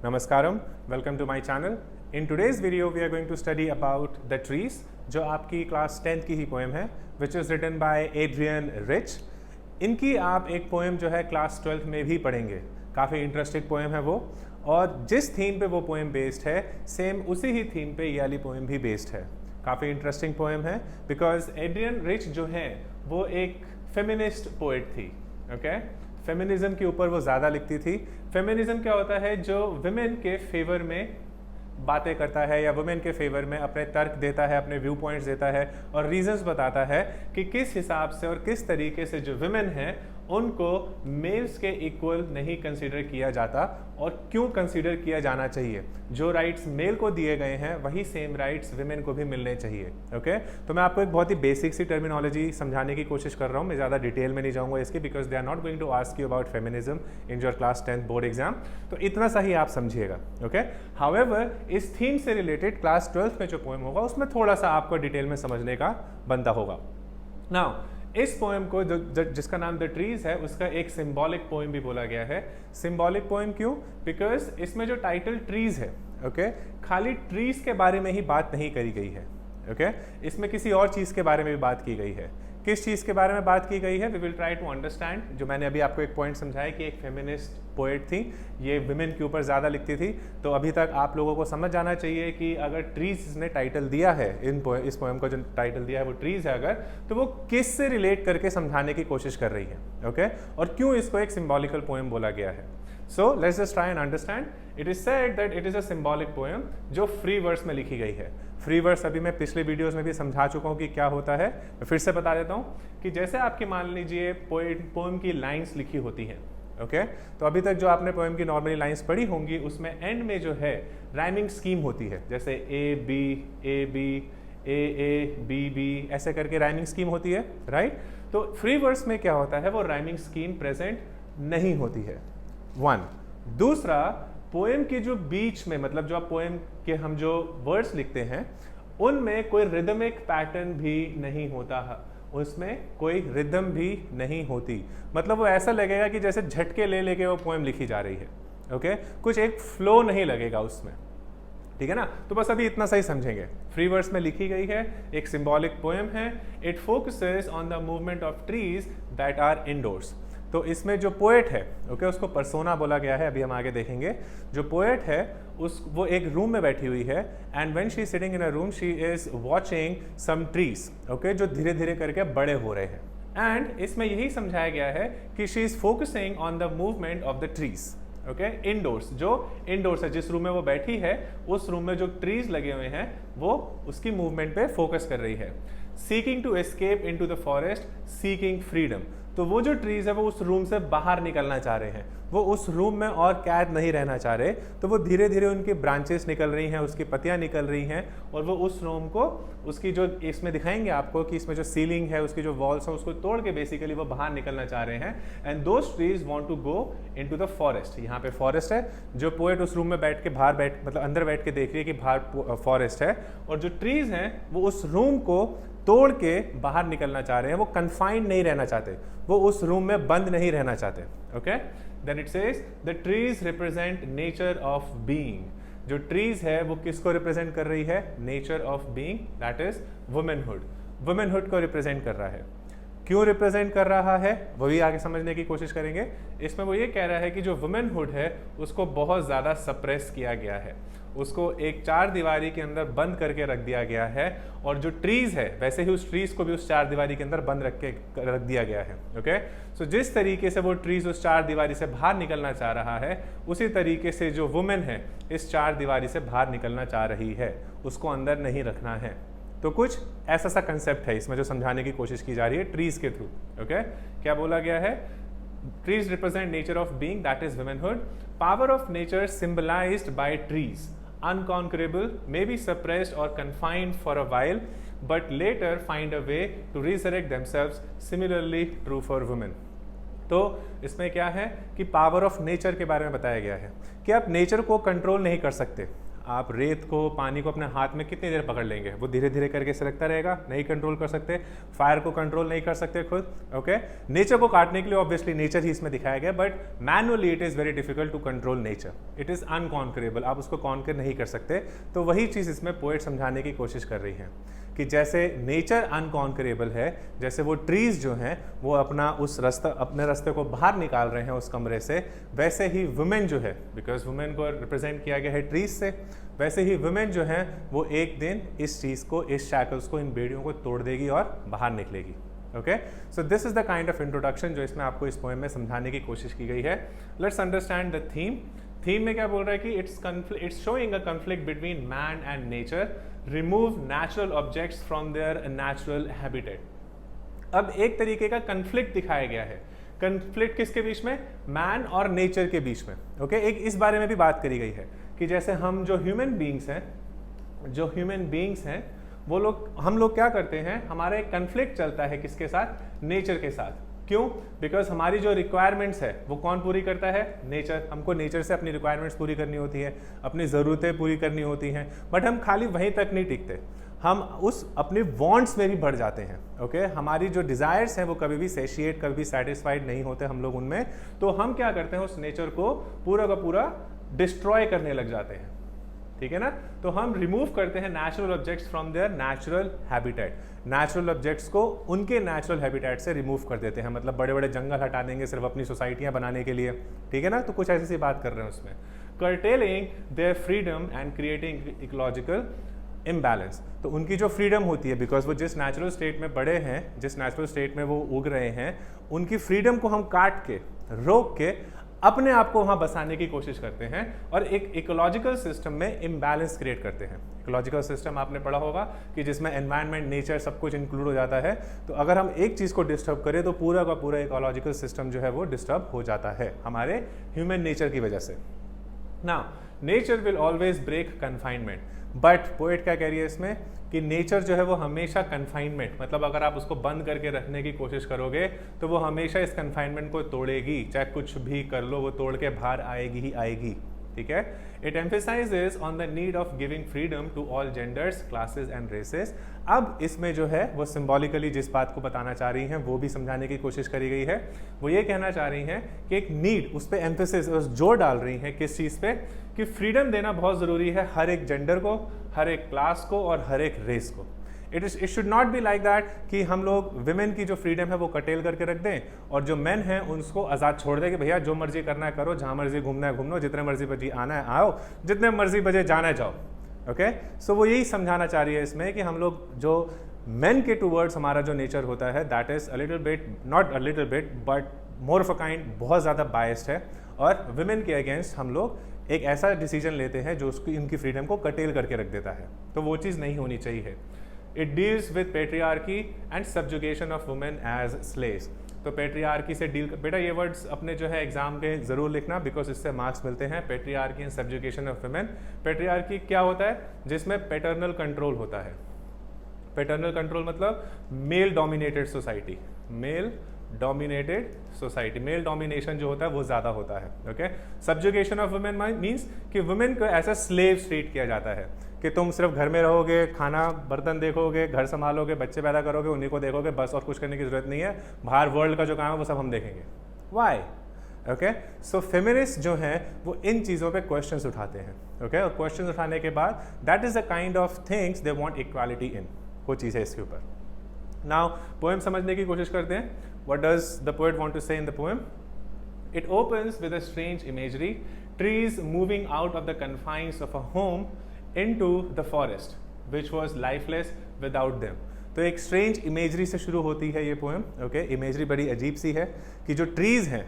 Namaskaram, welcome to my channel. In today's video we are going to study about the trees जो आपकी class 10th की ही poem है which is written by Adrian Rich. इनकी आप एक poem जो है क्लास 12th में भी पढ़ेंगे, काफ़ी इंटरेस्टिंग पोएम है वो, और जिस थीम पे वो पोएम बेस्ड है सेम उसी ही थीम पे ये वाली पोएम भी बेस्ड है। काफ़ी इंटरेस्टिंग पोएम है बिकॉज एड्रियन रिच जो है वो एक फेमिनिस्ट पोएट थी। ओके, फेमिनिज्म के ऊपर वो ज़्यादा लिखती थी। फेमिनिज्म क्या होता है? जो वुमेन के फेवर में बातें करता है या वुमेन के फेवर में अपने तर्क देता है, अपने व्यू पॉइंट्स देता है और रीजंस बताता है कि किस हिसाब से और किस तरीके से जो वुमेन है उनको मेल्स के इक्वल नहीं कंसीडर किया जाता और क्यों कंसीडर किया जाना चाहिए। जो राइट्स मेल को दिए गए हैं वही सेम राइट्स वुमेन को भी मिलने चाहिए। ओके, तो मैं आपको एक बहुत ही बेसिक सी टर्मिनोलॉजी समझाने की कोशिश कर रहा हूँ। मैं ज़्यादा डिटेल में नहीं जाऊँगा इसकी because they are not going to ask you about feminism in your class 10th board exam, तो इतना सा ही आप समझिएगा। ओके, हाउएवर इस थीम से रिलेटेड क्लास 12th में जो पोएम होगा उसमें थोड़ा सा आपको डिटेल में समझने का बनता होगा। नाउ इस पोएम को जिसका नाम द ट्रीज है उसका एक सिंबॉलिक पोएम भी बोला गया है। सिंबॉलिक पोएम क्यों? बिकॉज इसमें जो टाइटल ट्रीज है, ओके, खाली ट्रीज के बारे में ही बात नहीं करी गई है। ओके, इसमें किसी और चीज़ के बारे में भी बात की गई है। किस चीज़ के बारे में बात की गई है? We will try to understand. जो मैंने अभी आपको एक पॉइंट समझाया कि एक फेमिनिस्ट पोएट थी, ये विमेन के ऊपर ज़्यादा लिखती थी, तो अभी तक आप लोगों को समझ जाना चाहिए कि अगर ट्रीज ने टाइटल दिया है इस पोएम को जो टाइटल दिया है वो ट्रीज है अगर, तो वो किस से रिलेट करके समझाने की कोशिश कर रही है। ओके, और क्यों इसको एक सिम्बॉलिकल पोएम बोला गया है। So let's just try and understand. It is said that it is a symbolic poem जो फ्री वर्स में लिखी गई है। फ्री वर्स अभी मैं पिछले वीडियोस में भी समझा चुका हूँ कि क्या होता है। मैं फिर से बता देता हूँ कि जैसे आपकी मान लीजिए पोएम की लाइंस लिखी होती हैं। ओके, तो अभी तक जो आपने पोएम की नॉर्मली लाइंस पढ़ी होंगी उसमें एंड में जो है राइमिंग स्कीम होती है, जैसे A B A B B ऐसे करके राइमिंग स्कीम होती है, राइट। तो फ्री वर्स में क्या होता है, वो राइमिंग स्कीम प्रेजेंट नहीं होती है। वन, दूसरा, पोएम के जो बीच में मतलब जो आप पोएम के हम जो वर्ड्स लिखते हैं उनमें कोई रिदमिक पैटर्न भी नहीं होता है, उसमें कोई रिदम भी नहीं होती। मतलब वो ऐसा लगेगा कि जैसे झटके ले लेके वो पोएम लिखी जा रही है। ओके, कुछ एक फ्लो नहीं लगेगा उसमें, ठीक है ना। तो बस अभी इतना सही समझेंगे। फ्री वर्स में लिखी गई है, एक सिंबॉलिक पोएम है। It focuses on the movement of trees that are indoors. तो इसमें जो पोएट है, ओके, उसको पर्सोना बोला गया है, अभी हम आगे देखेंगे। जो पोएट है वो एक रूम में बैठी हुई है and when she is sitting in a room she is watching some trees, okay, जो धीरे धीरे करके बड़े हो रहे हैं। एंड इसमें यही समझाया गया है कि she is focusing on the movement of the trees. Okay, indoors, जो इनडोर्स है, जिस रूम में वो बैठी है उस रूम में जो ट्रीज लगे हुए हैं वो उसकी मूवमेंट पे फोकस कर रही है। Seeking to escape into the forest, seeking freedom. तो वो जो ट्रीज है वो उस रूम से बाहर निकलना चाह रहे हैं, वो उस रूम में और कैद नहीं रहना चाह रहे, तो वो धीरे धीरे उनकी ब्रांचेस निकल रही हैं, उसकी पत्तियां निकल रही हैं और वो उस रूम को उसकी जो इसमें दिखाएंगे आपको कि इसमें जो सीलिंग है उसकी जो वॉल्स है उसको तोड़ के बेसिकली वो बाहर निकलना चाह रहे हैं। And those trees want to go into the forest. यहाँ पे फॉरेस्ट है, जो पोएट उस रूम में बैठ के मतलब अंदर बैठ के देख रही है कि बाहर फॉरेस्ट है, और जो ट्रीज हैं वो उस रूम को तोड़ के बाहर निकलना चाह रहे हैं। वो कन्फाइंड नहीं रहना चाहते, वो उस रूम में बंद नहीं रहना चाहते। Okay, then it says the trees represent nature of being. जो ट्रीज है वो किसको रिप्रेजेंट कर रही है? Nature of being, that is womanhood. Womanhood को रिप्रेजेंट कर रहा है। क्यों रिप्रेजेंट कर रहा है वो भी आगे समझने की कोशिश करेंगे। इसमें वो ये कह रहा है कि जो वुमेनहुड है उसको बहुत ज़्यादा सप्रेस किया गया है, उसको एक चार दीवारी के अंदर बंद करके रख दिया गया है, और जो ट्रीज है वैसे ही उस ट्रीज को भी उस चार दीवारी के अंदर बंद रख दिया गया है। ओके, सो जिस तरीके से वो ट्रीज उस चार दीवारी से बाहर निकलना चाह रहा है उसी तरीके से जो वुमेन है इस चार दीवारी से बाहर निकलना चाह रही है, उसको अंदर नहीं रखना है। तो कुछ ऐसा सा कंसेप्ट है इसमें जो समझाने की कोशिश की जा रही है ट्रीज के थ्रू। ओके, क्या बोला गया है? Trees represent nature of being, that is womanhood. Power of nature symbolised by trees, unconquerable, may be suppressed or confined for a while, but later find a way to resurrect themselves. Similarly true for women. तो इसमें क्या है कि power of nature के बारे में बताया गया है कि आप नेचर को कंट्रोल नहीं कर सकते, आप रेत को, पानी को अपने हाथ में कितनी देर पकड़ लेंगे? वो धीरे धीरे करके सरकता रहेगा, नहीं कंट्रोल कर सकते। फायर को कंट्रोल नहीं कर सकते खुद। ओके, नेचर को काटने के लिए ऑब्वियसली नेचर ही इसमें दिखाया गया, but manually it is very difficult to control nature, it is unconquerable, आप उसको कॉन्कर नहीं कर सकते। तो वही चीज़ इसमें पोएट समझाने की कोशिश कर रही हैं कि जैसे नेचर अनकॉन्करेबल है, जैसे वो ट्रीज जो हैं वो अपने रास्ते को बाहर निकाल रहे हैं उस कमरे से, वैसे ही वुमेन जो है, बिकॉज वुमेन को रिप्रेजेंट किया गया है ट्रीज से, वैसे ही वुमेन जो है वो एक दिन इस चीज़ को, इस शैकल्स को, इन बेड़ियों को तोड़ देगी और बाहर निकलेगी। Okay, so this is the kind of introduction जो इसमें आपको इस पोएम में समझाने की कोशिश की गई है। Let's understand the theme. Theme में क्या बोल रहा है कि it's showing a conflict between man and nature, remove natural objects from there natural habitat. अब एक तरीके का कन्फ्लिक्ट दिखाया गया है। कन्फ्लिक्ट किसके बीच में? मैन और नेचर के बीच में। ओके, एक इस बारे में भी बात करी गई है कि जैसे हम जो ह्यूमन बींग्स हैं हम लोग क्या करते हैं, हमारा एक कन्फ्लिक्ट चलता है किसके साथ? नेचर के साथ। क्यों? बिकॉज हमारी जो रिक्वायरमेंट्स है वो कौन पूरी करता है? नेचर। हमको नेचर से अपनी रिक्वायरमेंट्स पूरी करनी होती है, अपनी ज़रूरतें पूरी करनी होती हैं, बट हम खाली वहीं तक नहीं टिकते, हम उस अपने वांट्स में भी बढ़ जाते हैं। ओके, हमारी जो डिज़ायर्स हैं वो कभी भी सेशिएट, कभी भी सेटिस्फाइड नहीं होते हम लोग उनमें। तो हम क्या करते हैं, उस नेचर को पूरा का पूरा डिस्ट्रॉय करने लग जाते हैं। ठीक है ना? तो हम रिमूव करते हैं natural objects from there natural habitat. Natural objects को उनके नेचुरल हैबिटेट से रिमूव कर देते हैं, मतलब बड़े बड़े जंगल हटा देंगे सिर्फ अपनी सोसाइटियां बनाने के लिए। ठीक है ना? तो कुछ ऐसी सी बात कर रहे हैं उसमें। Curtailing their freedom and creating ecological imbalance. तो उनकी जो फ्रीडम होती है, बिकॉज वो जिस नेचुरल स्टेट में बड़े हैं, जिस नेचुरल स्टेट में वो उग रहे हैं, उनकी फ्रीडम को हम काट के, रोक के अपने आप को वहाँ बसाने की कोशिश करते हैं और एक इकोलॉजिकल सिस्टम में इम्बैलेंस क्रिएट करते हैं। इकोलॉजिकल सिस्टम आपने पढ़ा होगा कि जिसमें एनवायरनमेंट, नेचर सब कुछ इंक्लूड हो जाता है। तो अगर हम एक चीज़ को डिस्टर्ब करें तो पूरा का पूरा इकोलॉजिकल सिस्टम जो है वो डिस्टर्ब हो जाता है हमारे ह्यूमन नेचर की वजह से। Now nature will always break confinement, but poet क्या कह रही है इसमें कि नेचर जो है वो हमेशा कन्फाइनमेंट, मतलब अगर आप उसको बंद करके रखने की कोशिश करोगे तो वो हमेशा इस कन्फाइनमेंट को तोड़ेगी, चाहे कुछ भी कर लो वो तोड़ के बाहर आएगी ही आएगी। ठीक है? It emphasizes on the need of giving freedom to all genders, classes and races. अब इसमें जो है वो सिंबॉलिकली जिस बात को बताना चाह रही हैं वो भी समझाने की कोशिश करी गई है। वो ये कहना चाह रही हैं कि एक नीड, उस पर एम्फेसिस, जोर डाल रही हैं किस चीज़ पे, कि फ्रीडम देना बहुत ज़रूरी है हर एक जेंडर को, हर एक क्लास को और हर एक रेस को। It should not be like that कि हम लोग विमेन की जो फ्रीडम है वो कटेल करके रख दें और जो मेन हैं उनको आज़ाद छोड़ दें कि भैया जो मर्जी करना है करो, जहाँ मर्जी घूमना है घूम लो, जितने मर्जी बजे आना है आओ, जितने मर्जी बजे जाना है जाओ। ओके, सो वो यही समझाना चाह रही है इसमें कि हम लोग जो मेन के टूवर्ड्स हमारा जो नेचर होता है that is a little bit, not a little bit but more of a kind, बहुत ज़्यादा बायस्ड है, और विमेन के अगेंस्ट हम लोग एक ऐसा डिसीजन लेते हैं जो उसकी इनकी फ्रीडम को कटेल करके रख देता है। तो वो चीज़ नहीं होनी चाहिए। It deals with patriarchy and subjugation of women as slaves. तो पेट्रियार्की से डील, बेटा ये वर्ड्स अपने जो है एग्जाम के जरूर लिखना, बिकॉज इससे मार्क्स मिलते हैं। Patriarchy and subjugation of women. Patriarchy क्या होता है? जिसमें पैटर्नल कंट्रोल होता है। पैटर्नल कंट्रोल मतलब male dominated society, male dominated society, male domination जो होता है वो ज़्यादा होता है। Okay, subjugation of women means कि वुमेन को ऐसा स्लेव ट्रीट किया जाता है कि तुम सिर्फ घर में रहोगे, खाना बर्तन देखोगे, घर संभालोगे, बच्चे पैदा करोगे, उन्हीं को देखोगे, बस और कुछ करने की ज़रूरत नहीं है, बाहर वर्ल्ड का जो काम है वो सब हम देखेंगे। वाई? ओके, सो फेमिनिस्ट जो हैं वो इन चीज़ों पे क्वेश्चंस उठाते हैं। ओके, और क्वेश्चंस उठाने के बाद that is the kind of things they want equality in, वो चीज़ है इसके ऊपर। नाउ पोएम समझने की कोशिश करते हैं। What does the poet want to say in the poem? It opens with a strange imagery, trees moving out of the confines of a home into the forest, which was lifeless without them. तो एक strange imagery से शुरू होती है ये poem. Okay, imagery बड़ी अजीब सी है कि जो ट्रीज़ हैं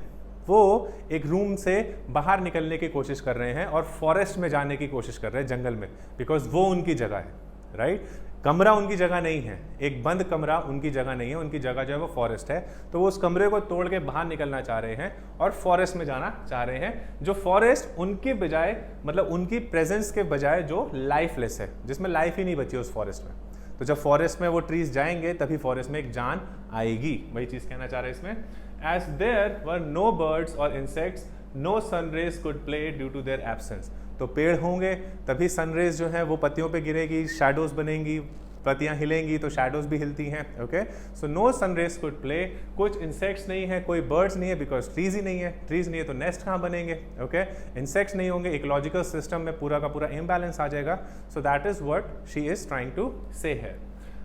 वो एक रूम से बाहर निकलने की कोशिश कर रहे हैं और फॉरेस्ट में जाने की कोशिश कर रहे हैं, जंगल में, बिकॉज वो उनकी जगह है। राइट? कमरा उनकी जगह नहीं है, एक बंद कमरा उनकी जगह नहीं है, उनकी जगह जो है वो फॉरेस्ट है। तो वो उस कमरे को तोड़ के बाहर निकलना चाह रहे हैं और फॉरेस्ट में जाना चाह रहे हैं, जो फॉरेस्ट उनके बजाय, मतलब उनकी प्रेजेंस के बजाय जो लाइफलेस है, जिसमें लाइफ ही नहीं बची उस फॉरेस्ट में। तो जब फॉरेस्ट में वो ट्रीज जाएंगे तभी फॉरेस्ट में एक जान आएगी। वही चीज़ कहना चाह रहे हैं इसमें। As there were no birds और insects, no sun rays could play due to their absence. तो पेड़ होंगे तभी सनरेज जो है वो पत्तियों पे गिरेगी, शैडोज बनेंगी, पत्तियां हिलेंगी तो शैडोज भी हिलती हैं। Okay, so no sunrays could play. कुछ इंसेक्ट्स नहीं है, कोई बर्ड्स नहीं है, बिकॉज ट्रीज ही नहीं है। ट्रीज नहीं है तो नेस्ट कहाँ बनेंगे? ओके, इंसेक्ट्स नहीं होंगे, इकोलॉजिकल सिस्टम में पूरा का पूरा इम्बैलेंस आ जाएगा। So that is what she is trying to say है।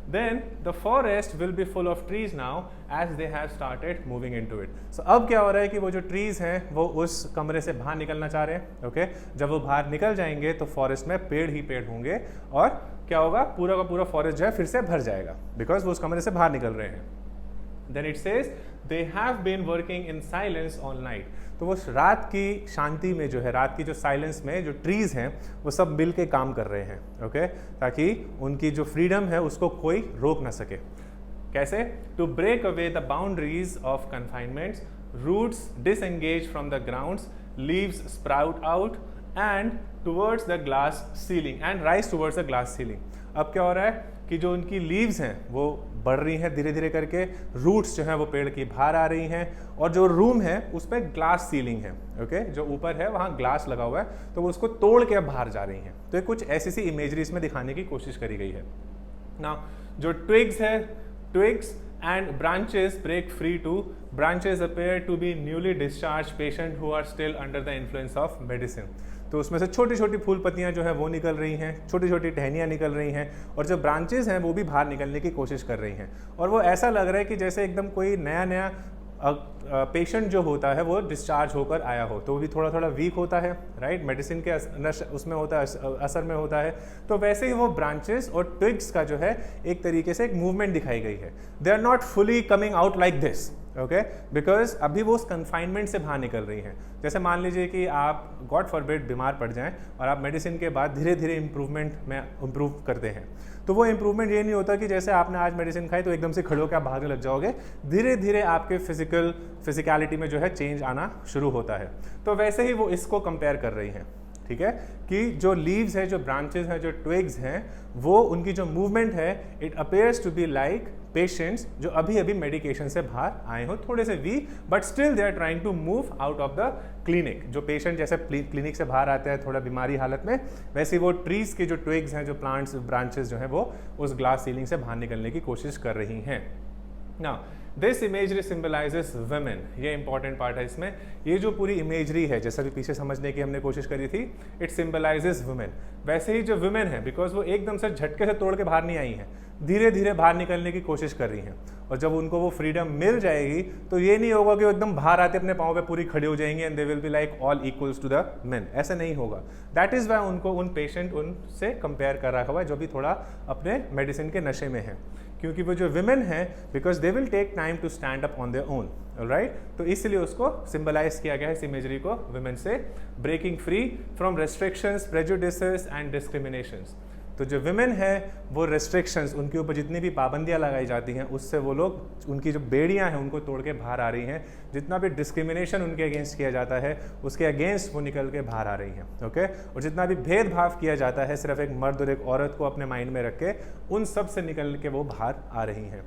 Then the forest will be full of trees now as they have started moving into it. So अब क्या हो रहा है कि वो जो trees हैं वो उस कमरे से बाहर निकलना चाह रहे हैं। ओके, जब वो बाहर निकल जाएंगे तो फॉरेस्ट में पेड़ ही पेड़ होंगे और क्या होगा, पूरा का पूरा फॉरेस्ट जो है फिर से भर जाएगा, बिकॉज वो उस कमरे से बाहर निकल रहे हैं। Then it says they have been working in silence all night. तो वो रात की शांति में जो है, रात की जो साइलेंस में जो ट्रीज हैं वो सब मिल के काम कर रहे हैं। ओके, ताकि उनकी जो फ्रीडम है उसको कोई रोक ना सके। कैसे? To break away the boundaries of confinements, roots disengage from the grounds, leaves sprout out and towards the glass ceiling and rise towards the glass ceiling. अब क्या हो रहा है कि जो उनकी लीव्स हैं वो बढ़ रही हैं धीरे धीरे करके, रूट्स जो हैं वो पेड़ की बाहर आ रही हैं और जो रूम है उस पर ग्लास सीलिंग है। ओके, जो ऊपर है वहाँ ग्लास लगा हुआ है तो वो उसको तोड़ के अब बाहर जा रही हैं। तो ये कुछ ऐसी सी इमेजरी इसमें दिखाने की कोशिश करी गई है ना। जो ट्विग्स है, twigs and branches break free too. Branches appear to be newly discharged patient who are still under the influence of medicine. तो उसमें से छोटी छोटी फूल पत्तियां जो है वो निकल रही हैं, छोटी छोटी टहनियाँ निकल रही हैं और जो ब्रांचेस हैं वो भी बाहर निकलने की कोशिश कर रही हैं। और वो ऐसा लग रहा है कि जैसे एकदम कोई नया नया पेशेंट जो होता है वो डिस्चार्ज होकर आया हो, तो वो भी थोड़ा थोड़ा वीक होता है, राइट, मेडिसिन के उसमें होता है, असर में होता है। तो वैसे ही वो ब्रांचेस और ट्विग्स का जो है एक तरीके से एक मूवमेंट दिखाई गई है। They are not fully coming out like this, okay, because अभी वो उस कन्फाइनमेंट से बाहर निकल रही हैं। जैसे मान लीजिए कि आप गॉड फॉरबिड बीमार पड़ जाएं और आप मेडिसिन के बाद धीरे धीरे इम्प्रूवमेंट में इम्प्रूव करते हैं, तो वो इम्प्रूवमेंट ये नहीं होता कि जैसे आपने आज मेडिसिन खाई तो एकदम से खड़े होकर आप भागने लग जाओगे। धीरे धीरे आपके फिजिकलिटी में जो है चेंज आना शुरू होता है। तो वैसे ही वो इसको कंपेयर कर रही हैं, ठीक है, कि जो लीव्स है, जो ब्रांचेस हैं, जो ट्विग्स हैं, वो उनकी जो मूवमेंट है it appears to be like patients जो अभी अभी मेडिकेशन से बाहर आए हो, थोड़े से weak, but still they are trying to move out of the clinic. जो पेशेंट जैसे क्लिनिक से बाहर आते हैं थोड़ा बीमारी हालत में, वैसे वो ट्रीज के जो ट्विग्स हैं, जो प्लांट्स ब्रांचेस जो हैं वो उस ग्लास सीलिंग से बाहर निकलने की कोशिश कर रही हैं। Now this imagery symbolizes women, ये इंपॉर्टेंट पार्ट है इसमें। ये जो पूरी इमेजरी है, जैसा भी पीछे समझने की हमने कोशिश करी थी, इट सिंबलाइजेस वुमेन। वैसे ही जो वुमेन है, बिकॉज वो एकदम से झटके से तोड़ के बाहर नहीं आई हैं, धीरे धीरे बाहर निकलने की कोशिश कर रही हैं। और जब उनको वो फ्रीडम मिल जाएगी तो ये नहीं होगा कि वो एकदम बाहर आते अपने पाँव पे पूरी खड़ी हो जाएंगी and they will be like all equals to the men, ऐसे नहीं होगा। दैट इज़ वाई उनको उन पेशेंट उनसे कंपेयर कर रखा हुआ है जो भी थोड़ा अपने मेडिसिन के नशे में है, क्योंकि वो जो विमेन है, because they will take time to stand up on their own, right. तो इसलिए उसको सिंबलाइज किया गया है इस इमेजरी को विमेन से, breaking free from restrictions, prejudices and discriminations. तो जो विमेन है वो रेस्ट्रिक्शंस, उनके ऊपर जितनी भी पाबंदियां लगाई जाती हैं उससे वो लोग, उनकी जो बेड़ियां हैं उनको तोड़ के बाहर आ रही हैं। जितना भी डिस्क्रिमिनेशन उनके अगेंस्ट किया जाता है उसके अगेंस्ट वो निकल के बाहर आ रही हैं, ओके। और जितना भी भेदभाव किया जाता है सिर्फ एक मर्द और एक औरत को अपने माइंड में रख के, उन सब से निकल के वो बाहर आ रही हैं।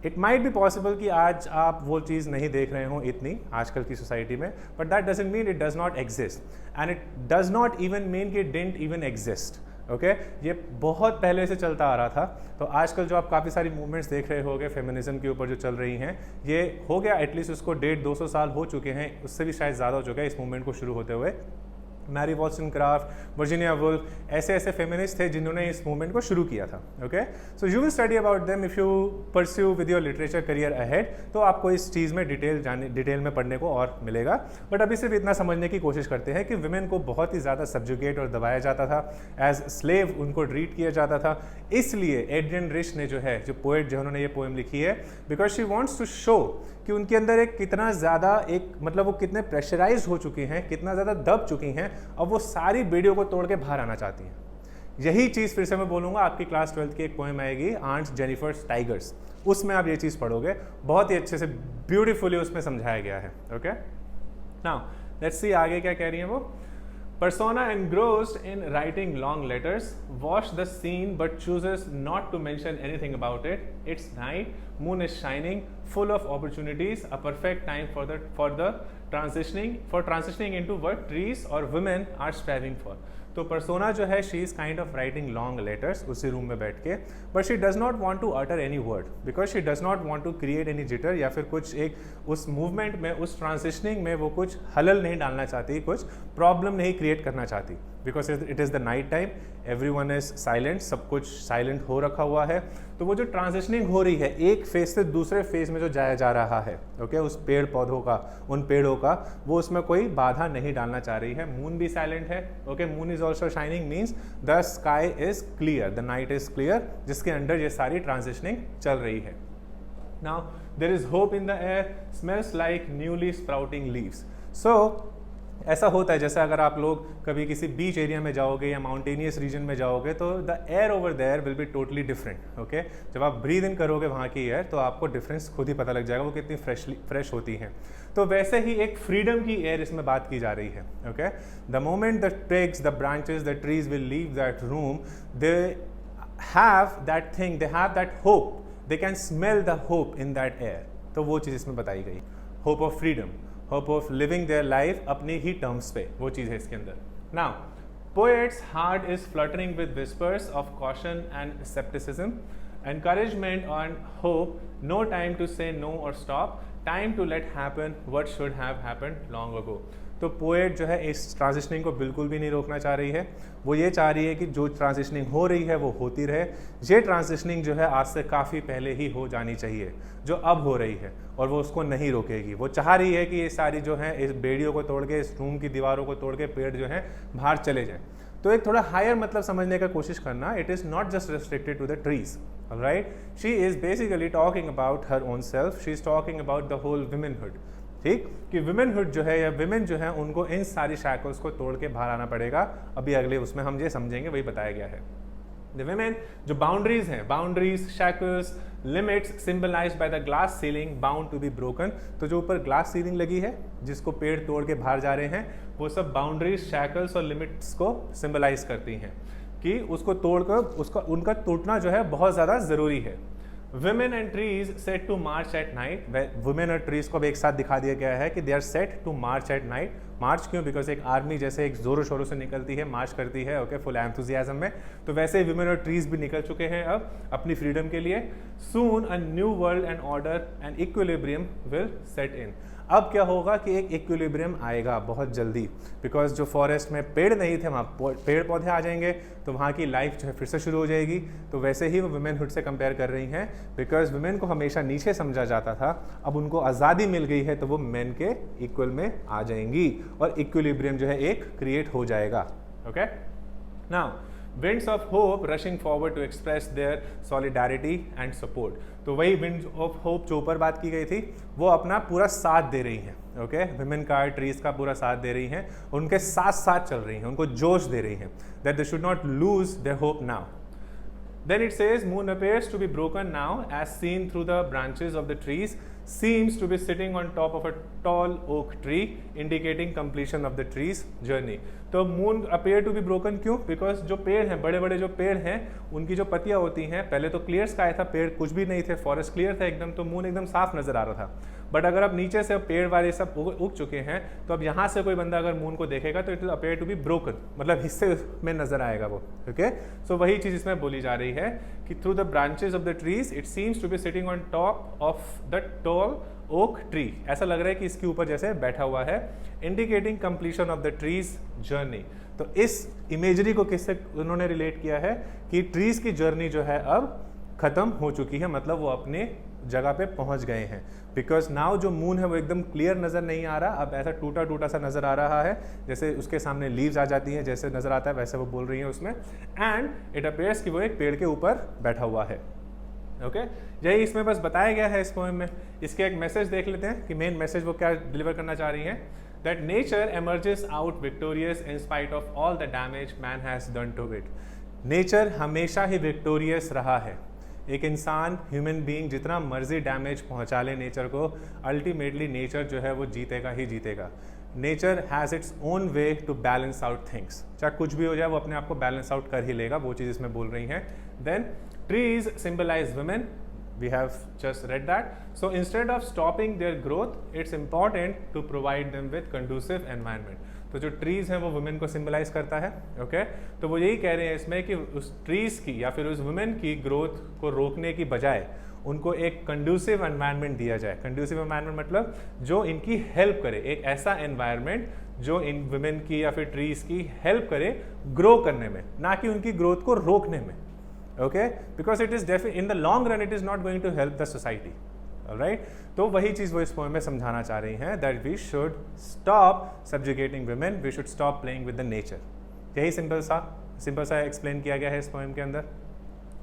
इट माइट बी पॉसिबल कि आज आप वो चीज़ नहीं देख रहे हो इतनी आजकल की सोसाइटी में, but that doesn't mean it does not exist and it does not even mean कि it didn't even exist, okay. ये बहुत पहले से चलता आ रहा था। तो आजकल जो आप काफ़ी सारी मूवमेंट्स देख रहे होगे फेमिनिज्म के ऊपर जो चल रही हैं, ये हो गया एटलीस्ट उसको 150-200 साल हो चुके हैं, उससे भी शायद ज़्यादा हो चुका है इस मूवमेंट को शुरू होते हुए। मैरी वॉल्सनक्राफ्ट, वर्जीनिया वुल्फ, ऐसे ऐसे फेमिनिस्ट थे जिन्होंने इस मूवमेंट को शुरू किया था, okay. So you will study about them if you pursue with your literature career ahead. तो आपको इस चीज़ में डिटेल में पढ़ने को और मिलेगा, बट अभी सिर्फ इतना समझने की कोशिश करते हैं कि विमेन को बहुत ही ज़्यादा सब्जुगेट और दबाया जाता था, एज स्लेव उनको ट्रीट किया जाता था। इसलिए एड्रियन रिच ने जो है, जो पोएट जो उन्होंने ये पोएम लिखी है, because she wants to show कि उनके अंदर एक कितना ज़्यादा एक मतलब वो कितने प्रेशराइज हो चुकी हैं, कितना ज़्यादा दब चुकी हैं, अब वो सारी बेड़ियों को तोड़ के बाहर आना चाहती हैं। यही चीज़ फिर से मैं बोलूँगा, आपकी क्लास 12th की एक पोएम आएगी आंट जेनिफर्स टाइगर्स, उसमें आप ये चीज़ पढ़ोगे, बहुत ही अच्छे से ब्यूटीफुली उसमें समझाया गया है, ओके। नाउ लेट्स सी आगे क्या कह रही हैं वो। Persona engrossed in writing long letters, watch the scene but chooses not to mention anything about it. It's night, moon is shining, full of opportunities, a perfect time for the transitioning into what trees or women are striving for. तो persona जो है she is kind of writing long letters उसी room में बैठ के, but she does not want to utter any word because she does not want to create any jitter, या फिर कुछ एक उस मूवमेंट में, उस ट्रांजिशनिंग में वो कुछ हलल नहीं डालना चाहती, कुछ प्रॉब्लम नहीं क्रिएट करना चाहती, because it is the night time, everyone is silent, सब कुछ साइलेंट हो रखा हुआ है। तो वो जो ट्रांजिशनिंग हो रही है एक फेज से दूसरे फेज में जो जाया जा रहा है, ओके, उस पेड़ पौधों का, उन पेड़ों का, वो उसमें कोई बाधा नहीं डालना चाह रही है। मून भी साइलेंट है, okay, moon is also shining means the sky is clear, the night is clear, जिसके अंडर ये सारी ट्रांजिशनिंग चल रही है। Now there is hope in the air, smells like newly sprouting leaves. So ऐसा होता है जैसे अगर आप लोग कभी किसी बीच एरिया में जाओगे या माउंटेनियस रीजन में जाओगे तो the air over there will be totally different, okay. जब आप ब्रीद इन करोगे वहाँ की एयर तो आपको डिफरेंस खुद ही पता लग जाएगा वो कितनी फ्रेश होती है। तो वैसे ही एक फ्रीडम की एयर इसमें बात की जा रही है, okay. The moment the twigs, the branches, the trees will leave that room, they have that thing, they have that hope, they can smell the hope in that air। तो वो चीज़ इसमें बताई गई, hope of freedom, hope of living their life अपने ही terms पे, वो चीज़ है इसके अंदर। Now poets heart is fluttering with whispers of caution and scepticism, encouragement and hope, no time to say no or stop, time to let happen what should have happened long ago। तो poet जो है इस transitioning को बिल्कुल भी नहीं रोकना चाह रही है, वो ये चाह रही है कि जो ट्रांजिशनिंग हो रही है वो होती रहे। ये ट्रांजिशनिंग जो है आज से काफ़ी पहले ही हो जानी चाहिए, जो अब हो रही है, और वो उसको नहीं रोकेगी। वो चाह रही है कि ये सारी जो है इस बेड़ियों को तोड़ के, इस रूम की दीवारों को तोड़ के पेड़ जो है बाहर चले जाएं। तो एक थोड़ा हायर मतलब समझने का कोशिश करना, it is not just restricted to the trees, right. She is basically talking about her own self, she is talking about the whole womanhood, ठीक, कि विमेनहुड जो है या विमेन जो है उनको इन सारी शैकल्स को तोड़ के बाहर आना पड़ेगा। अभी अगले उसमें हम ये समझेंगे, वही बताया गया है। द विमेन जो बाउंड्रीज हैं, boundaries, shackles, limits symbolised by the glass ceiling bound to be broken. तो जो ऊपर ग्लास सीलिंग लगी है जिसको पेड़ तोड़ के बाहर जा रहे हैं, वो सब बाउंड्रीज, शैकल्स और लिमिट्स को सिंबलाइज करती हैं कि उसको तोड़कर उनका टूटना जो है बहुत ज़्यादा ज़रूरी है। Women and trees set to march at night। Women और ट्रीज को भी एक साथ दिखा दिया गया है कि they are set to march at night. March क्यों? बिकॉज एक आर्मी जैसे एक जोरों शोरों से निकलती है, मार्च करती है, ओके, फुल एंथुजियाज्म में। तो वैसे ही वुमेन और ट्रीज भी निकल चुके हैं अब अपनी फ्रीडम के लिए। Soon a new world and order and equilibrium will set in. अब क्या होगा कि एक इक्विलिब्रियम आएगा बहुत जल्दी, बिकॉज जो फॉरेस्ट में पेड़ नहीं थे वहाँ पेड़ पौधे आ जाएंगे, तो वहाँ की लाइफ जो है फिर से शुरू हो जाएगी। तो वैसे ही वो वुमेनहुड से कंपेयर कर रही हैं, बिकॉज वुमेन को हमेशा नीचे समझा जाता था, अब उनको आज़ादी मिल गई है तो वो मेन के इक्वल में आ जाएंगी और इक्विलिब्रियम जो है एक क्रिएट हो जाएगा, okay. Now winds of hope rushing forward to express their solidarity and support। तो वही winds of hope जो ऊपर बात की गई थी वो अपना पूरा साथ दे रही हैं, ओके, विमेन का, ट्रीज का पूरा साथ दे रही हैं, उनके साथ साथ चल रही हैं, उनको जोश दे रही हैं, that they should not lose their hope now। Then it says moon appears to be broken now as seen through the branches of the trees, seems to be sitting on top of a tall oak tree indicating completion of the tree's journey। तो moon appear to be broken क्यों? Because जो पेड़ हैं, बड़े बड़े जो पेड़ हैं, उनकी जो पत्तियां होती हैं, पहले तो क्लियर स्काई था, पेड़ कुछ भी नहीं थे, फॉरेस्ट क्लियर था एकदम, तो मून एकदम साफ नजर आ रहा था। बट अगर अब नीचे से पेड़ वाले सब उग चुके हैं, तो अब यहाँ से कोई बंदा अगर मून को देखेगा तो it will appear to be broken, मतलब हिस्से में नजर आएगा वो, ओके। सो वही चीज़ इसमें बोली जा रही है कि through the branches of the trees it seems to be sitting on top of the tall oak tree. ऐसा लग रहा है कि इसके ऊपर जैसे बैठा हुआ है, indicating completion of the trees journey. तो इस इमेजरी को किससे उन्होंने रिलेट किया है कि ट्रीज की जर्नी जो है अब खत्म हो चुकी है, मतलब वो अपने जगह पे पहुंच गए हैं। बिकॉज नाउ जो मून है वो एकदम क्लियर नज़र नहीं आ रहा, अब ऐसा टूटा टूटा सा नज़र आ रहा है, जैसे उसके सामने लीव्स आ जाती हैं, जैसे नज़र आता है वैसे वो बोल रही हैं उसमें। एंड इट अपेयर्स कि वो एक पेड़ के ऊपर बैठा हुआ है, ओके। यही इसमें बस बताया गया है इस पोएम में। इसके एक मैसेज देख लेते हैं कि मेन मैसेज वो क्या डिलीवर करना चाह रही हैं। That nature emerges out victorious in spite of all the damage man has done to it. Nature हमेशा ही विक्टोरियस रहा है। एक इंसान, ह्यूमन बीइंग जितना मर्जी डैमेज पहुंचा ले नेचर को, अल्टीमेटली नेचर जो है वो जीतेगा ही जीतेगा। Nature has its own way to balance out things, चाहे कुछ भी हो जाए वो अपने आप को बैलेंस आउट कर ही लेगा, वो चीज़ इसमें बोल रही हैं. Then trees symbolize women, we have just read that. So instead of stopping their growth, it's important to provide them with conducive environment. तो जो ट्रीज हैं वो वुमेन को सिंबलाइज करता है. ओके तो वो यही कह रहे हैं इसमें कि उस ट्रीज की या फिर उस वुमेन की ग्रोथ को रोकने की बजाय उनको एक कंड्यूसिव एनवायरनमेंट दिया जाए. कंड्यूसिव एनवायरनमेंट मतलब जो इनकी हेल्प करे, एक ऐसा एनवायरनमेंट जो इन वुमेन की या फिर ट्रीज की हेल्प करे ग्रो करने में, ना कि उनकी ग्रोथ को रोकने में. Okay, because it is in the long run it is not going to help the society. All right, तो वही चीज़ वो इस पोएम में समझाना चाह रही हैं, that we should stop subjugating women, we should stop playing with the nature. यही सिंपल सा एक्सप्लेन किया गया है इस पोएम के अंदर.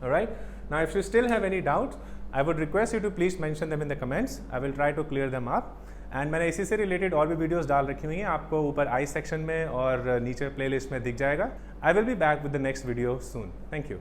All right, now if you still have any doubts, I would request you to please mention them in the comments. I will try to clear them up. And मैंने इसी से रिलेटेड और भी वीडियोस डाल रखी हुई हैं, आपको ऊपर आई सेक्शन में और नीचे प्लेलिस्ट में दिख जाएगा. I will be back with the next video soon. Thank you.